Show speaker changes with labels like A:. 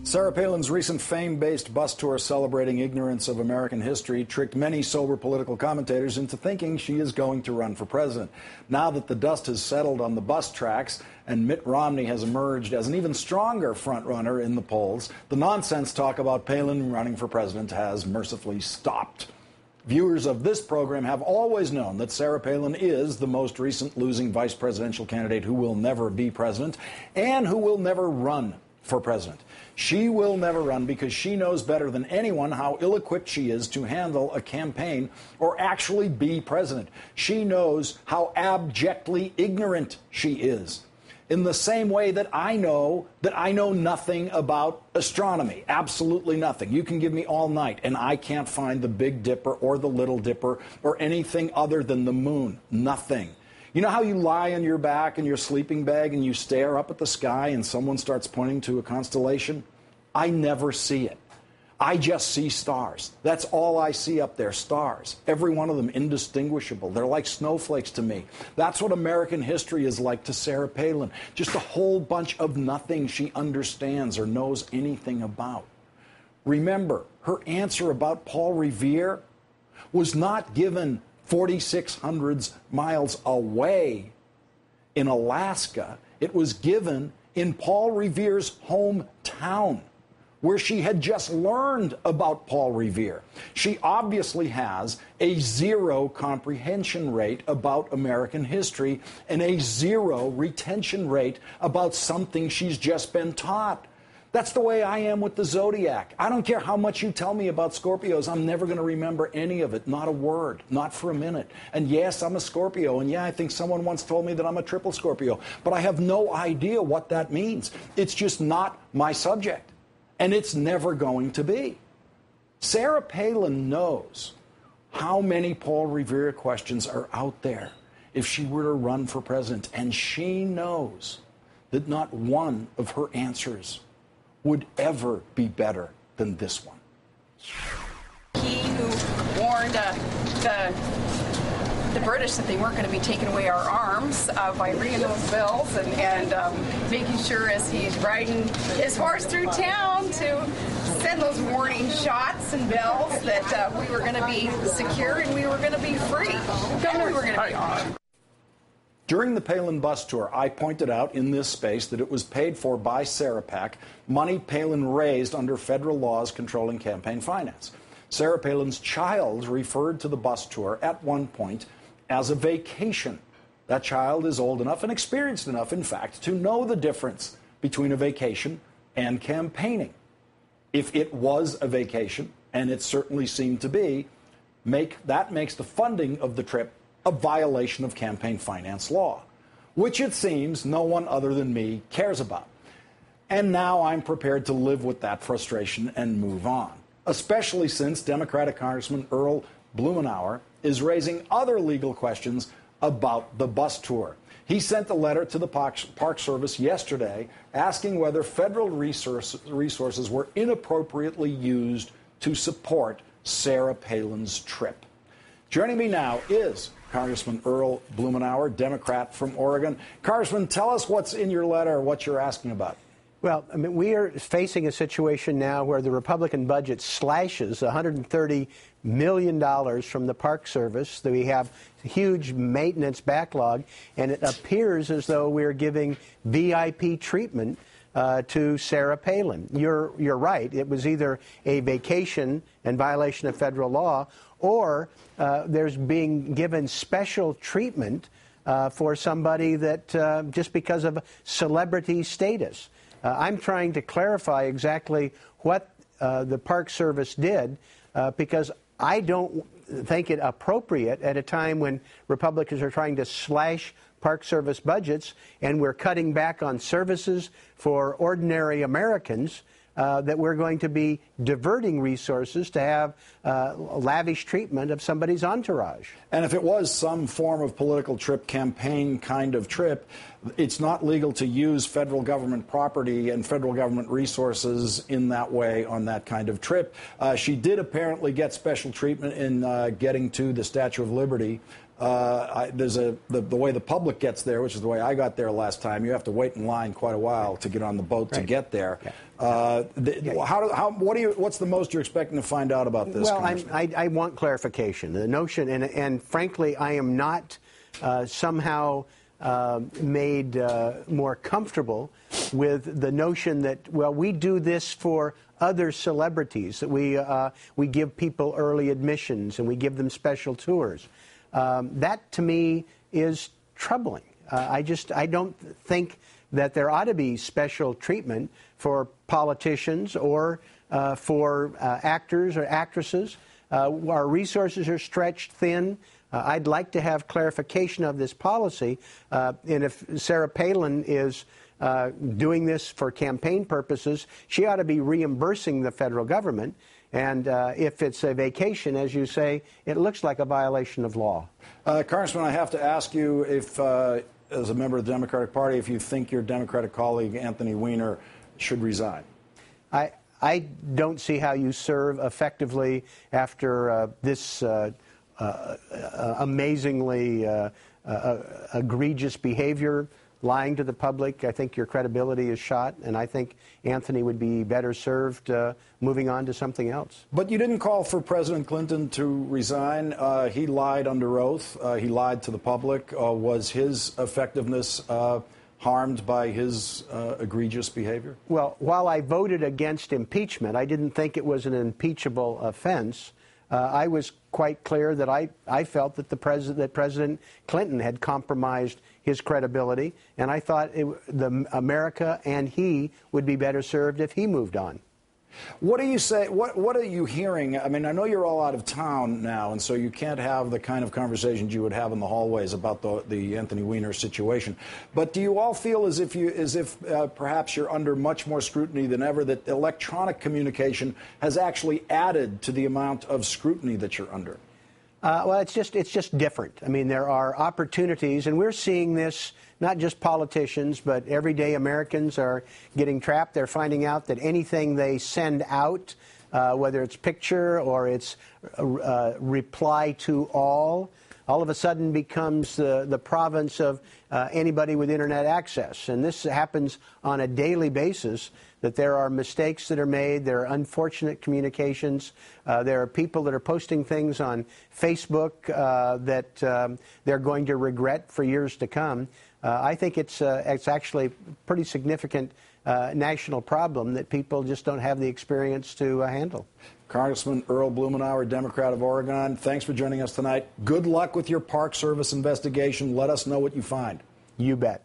A: Sarah Palin's recent fame-based bus tour celebrating ignorance of American history tricked many sober political commentators into thinking she is going to run for president. Now that the dust has settled on the bus tracks and Mitt Romney has emerged as an even stronger frontrunner in the polls, the nonsense talk about Palin running for president has mercifully stopped. Viewers of this program have always known that Sarah Palin is the most recent losing vice presidential candidate who will never be president and who will never run for president. She will never run because she knows better than anyone how ill-equipped she is to handle a campaign or actually be president. She knows how abjectly ignorant she is. In the same way that I know nothing about astronomy, absolutely nothing. You can give me all night and I can't find the Big Dipper or the Little Dipper or anything other than the moon. Nothing. You know how you lie on your back in your sleeping bag and you stare up at the sky and someone starts pointing to a constellation? I never see it. I just see stars. That's all I see up there, stars. Every one of them indistinguishable. They're like snowflakes to me. That's what American history is like to Sarah Palin. Just a whole bunch of nothing she understands or knows anything about. Remember, her answer about Paul Revere was not given 4,600 miles away in Alaska. It was given in Paul Revere's hometown, where she had just learned about Paul Revere. She obviously has a zero comprehension rate about American history and a zero retention rate about something she's just been taught. That's the way I am with the Zodiac. I don't care how much you tell me about Scorpios. I'm never going to remember any of it, not a word, not for a minute. And yes, I'm a Scorpio, and yeah, I think someone once told me that I'm a triple Scorpio, but I have no idea what that means. It's just not my subject, and it's never going to be. Sarah Palin knows how many Paul Revere questions are out there if she were to run for president, and she knows that not one of her answers would ever be better than this one.
B: He who warned the British that they weren't going to be taking away our arms by ringing those bells and making sure as he's riding his horse through town to send those warning shots and bells that we were going to be secure and we were going to be free and we were going to be armed.
A: During the Palin bus tour, I pointed out in this space that it was paid for by Sarah PAC, money Palin raised under federal laws controlling campaign finance. Sarah Palin's child referred to the bus tour at one point as a vacation. That child is old enough and experienced enough, in fact, to know the difference between a vacation and campaigning. If it was a vacation, and it certainly seemed to be, that makes the funding of the trip a violation of campaign finance law, which it seems no one other than me cares about. And now I'm prepared to live with that frustration and move on, especially since Democratic Congressman Earl Blumenauer is raising other legal questions about the bus tour. He sent a letter to the Park Service yesterday asking whether federal resources were inappropriately used to support Sarah Palin's trip. Joining me now is Congressman Earl Blumenauer, Democrat from Oregon. Congressman, tell us what's in your letter, what you're asking about.
C: Well, I mean, we are facing a situation now where the Republican budget slashes $130 million from the Park Service. We have a huge maintenance backlog, and it appears as though we're giving VIP treatment to Sarah Palin. You're right. It was either a vacation in violation of federal law, or there's being given special treatment for somebody that just because of celebrity status. I'm trying to clarify exactly what the Park Service did because I don't think it appropriate at a time when Republicans are trying to slash Park Service budgets and we're cutting back on services for ordinary Americans that we're going to be diverting resources to have lavish treatment of somebody's entourage.
A: And if it was some form of political trip, campaign kind of trip, it's not legal to use federal government property and federal government resources in that way on that kind of trip. She did apparently get special treatment in getting to the Statue of Liberty, There's the way the public gets there, which is the way I got there last time. You have to wait in line quite a while to get on the boat to get there. What's the most you're expecting to find out about this?
C: Well, I want clarification. The notion, and frankly, I am not somehow made more comfortable with the notion that, well, we do this for other celebrities, that we give people early admissions and we give them special tours. That, to me, is troubling. I don't think that there ought to be special treatment for politicians or for actors or actresses. Our resources are stretched thin. I'd like to have clarification of this policy. And if Sarah Palin is doing this for campaign purposes, she ought to be reimbursing the federal government. And if it's a vacation, as you say, it looks like a violation of law.
A: Congressman, I have to ask you if, as a member of the Democratic Party, if you think your Democratic colleague, Anthony Weiner, should resign.
C: I don't see how you serve effectively after this amazingly egregious behavior, lying to the public. I think your credibility is shot, and I think Anthony would be better served moving on to something else.
A: But you didn't call for President Clinton to resign. He lied under oath. He lied to the public. Was his effectiveness harmed by his egregious behavior?
C: Well, while I voted against impeachment, I didn't think it was an impeachable offense. I was quite clear that I felt that that President Clinton had compromised his credibility, and I thought America and he would be better served if he moved on.
A: What do you say? What are you hearing? I mean, I know you're all out of town now, and so you can't have the kind of conversations you would have in the hallways about the Anthony Weiner situation. But do you all feel as if perhaps you're under much more scrutiny than ever? That electronic communication has actually added to the amount of scrutiny that you're under?
C: Well, it's just different. I mean, there are opportunities, and we're seeing this. Not just politicians, but everyday Americans are getting trapped. They're finding out that anything they send out, whether it's picture or it's reply to all of a sudden becomes the province of anybody with Internet access. And this happens on a daily basis, that there are mistakes that are made, there are unfortunate communications, there are people that are posting things on Facebook that they're going to regret for years to come. I think it's actually a pretty significant national problem that people just don't have the experience to handle.
A: Congressman Earl Blumenauer, Democrat of Oregon, thanks for joining us tonight. Good luck with your Park Service investigation. Let us know what you find.
C: You bet.